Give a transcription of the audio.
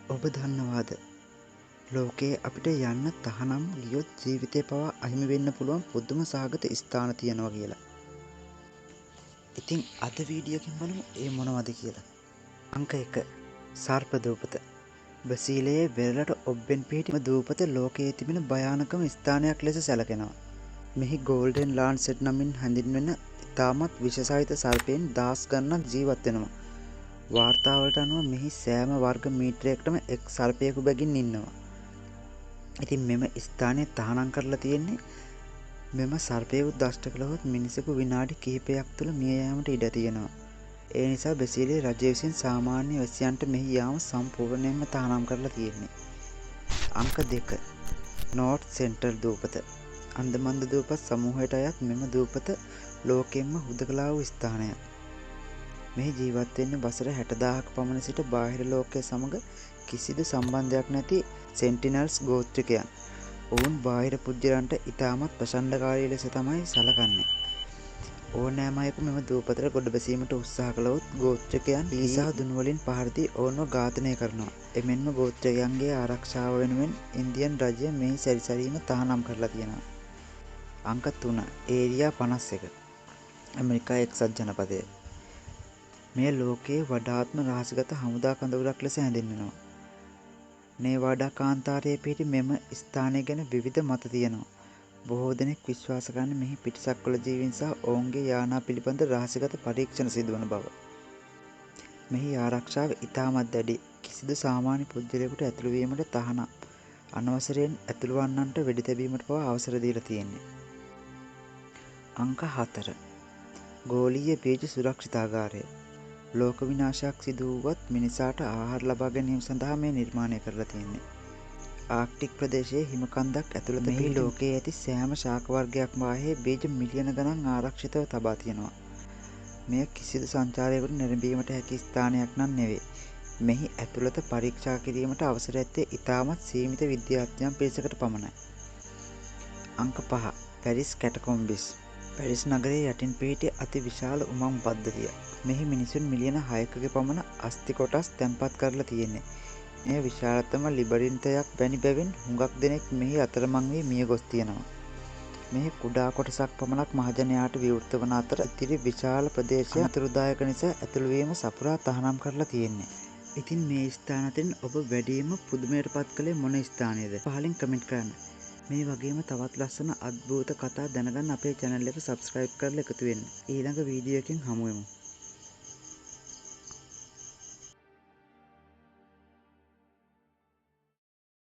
ඔබ දන්නවාද ලෝකයේ අපිට යන්න තහනම් ගියොත් ජීවිතේ පවා අහිමි වෙන්න පුළුවන් පුදුම සහගත ස්ථාන තියෙනවා කියලා. ඉතින් අද වීඩියෝ එකෙන් බලමු ඒ මොනවද කියලා. අංක 1 සර්ප දූපත. බ්‍රසීලයේ වෙරළට ඔබ්බෙන් පිහිටි දූපත ලෝකයේ තිබෙන භයානකම ස්ථානයක් ලෙස සැලකෙනවා. මෙහි ගෝල්ඩන් ලාන්සෙට් නමින් හැඳින්වෙන ඉතාමත් විෂසහිත සර්පයන් දහස් ගණනක් ජීවත් වෙනවා. වාර්තාවලට අනුව මෙහි සෑම වර්ග මීටරයකටම එක් සර්පයෙකු බැගින් ඉන්නවා. ඉතින් මෙම ස්ථානය තහනම් කරලා තියෙන්නේ මෙම සර්පයෙකු දෂ්ට කළහොත් මිනිසෙකු විනාඩි කිහිපයක් තුළ මිය යාමට ඉඩ තියෙනවා. ඒ නිසා බ්‍රසීලයේ රජය විසින් සාමාන්‍ය වැසියන්ට මෙහි යාම සම්පූර්ණයෙන්ම තහනම් කරලා තියෙන්නේ. අංක 2 නෝර්ත් සෙන්ට්‍රල් දූපත. අන්දමන්ද දූපත් සමූහයට අයත් මෙම දූපත ලෝකෙන්ම හුදකලා වූ ස්ථානයක්. මෙහි ජීවත් වෙන්නේ වසර 60000ක පමණ සිට බාහිර ලෝකයේ සමග කිසිදු සම්බන්ධයක් නැති සෙන්ටිනල්ස් ගෝත්‍රිකයන්. ඔවුන් බාහිර පුද්ගලයන්ට ඉතාමත් ප්‍රචණ්ඩකාරී ලෙස තමයි සැලකන්නේ. ඕනෑම අයෙකු මෙම දූපතට ගොඩ බැසීමට උත්සාහ කළහොත් ගෝත්‍රිකයන් ලීසා දුනු වලින් පහර දී ඔවුන්ව ඝාතනය කරනවා. එමෙන්ම ගෝත්‍රිකයන්ගේ ආරක්ෂාව වෙනුවෙන් ඉන්දියන් රජය මෙහි සැරිසැරීම තහනම් කරලා තියෙනවා. අංක 3 ඒරියා 51. ඇමරිකා එක්සත් ජනපදය. මෙය ලෝකයේ වඩාත්ම රහසිගත හමුදා කඳවුරක් ලෙස හැඳින්වෙනවා. නේවාඩා කාන්තාරයේ පිහිටි මෙම ස්ථානය ගැන විවිධ මත තියෙනවා. බොහෝ දෙනෙක් විශ්වාස කරන්නේ මෙහි පිටසක්වල ජීවීන් සහ ඔවුන්ගේ යානා පිළිබඳ රහසිගත පරීක්ෂණ සිදුවන බව. මෙහි ආරක්ෂාව ඉතාමත් දැඩි. කිසිදු සාමාන්‍ය පුද්ගලයෙකුට ඇතුළු වීමට තහනම්. අනවසරයෙන් ඇතුළු වන්නන්ට වෙඩි තැබීමට පවා අවසර දීලා තියෙන්නේ. අංක 4 ගෝලීය බීජ සුරක්ෂිතාගාරය. ලෝක විනාශයක් සිදු වුවත් මිනිසාට ආහාර ලබා ගැනීම සඳහා මේ නිර්මාණය කරලා තියෙන්නේ. ආක්ටික් ප්‍රදේශයේ හිම කන්දක් ඇතුළත මෙහි ලෝකයේ ඇති සෑම ශාක වර්ගයක්ම වාහේ බීජ මිලියන ගණන් ආරක්ෂිතව තබා තියෙනවා. මෙය කිසිදු සංචාරයකට නැරඹීමට හැකි ස්ථානයක් නම් නෙවෙයි. මෙහි ඇතුළත පරීක්ෂා කිරීමට අවසර ඇත්තේ ඉතාමත් සීමිත විද්‍යාඥයන් පිරිසකට පමණයි. අංක 5 පැරිස් කැටකොම්බිස්. පැරිස් නගරයේ යටින් පිහිටි අති විශාල උමං පද්ධතිය. මෙහි මිනිසුන් මිලියන 6ක පමණ අස්ථි කොටස් තැන්පත් කරලා තියෙන්නේ. මේ විශාලතම ලිබරින්තයක් වැනි බැවින් හුඟක් දෙනෙක් මෙහි අතරමං වී මිය ගොස් තියෙනවා. මෙහි කුඩා කොටසක් පමණක් මහජනයාට විවෘත වන අතර ඉතිරි විශාල ප්‍රදේශය අතුරුදායක නිසා ඇතුළු වීම සපුරා තහනම් කරලා තියෙන්නේ. ඉතින් මේ ස්ථාන අතරින් ඔබ වැඩිම පුදුමයට පත් කළේ මොන ස්ථානයේද? පහලින් කමෙන්ට් කරන්න. මේ වගේම තවත් ලස්සන අద్භූත කතා දැනගන්න අපේ channel එක subscribe කරලා එකතු වෙන්න. ඊළඟ වීඩියෝ එකකින් හමු වෙමු.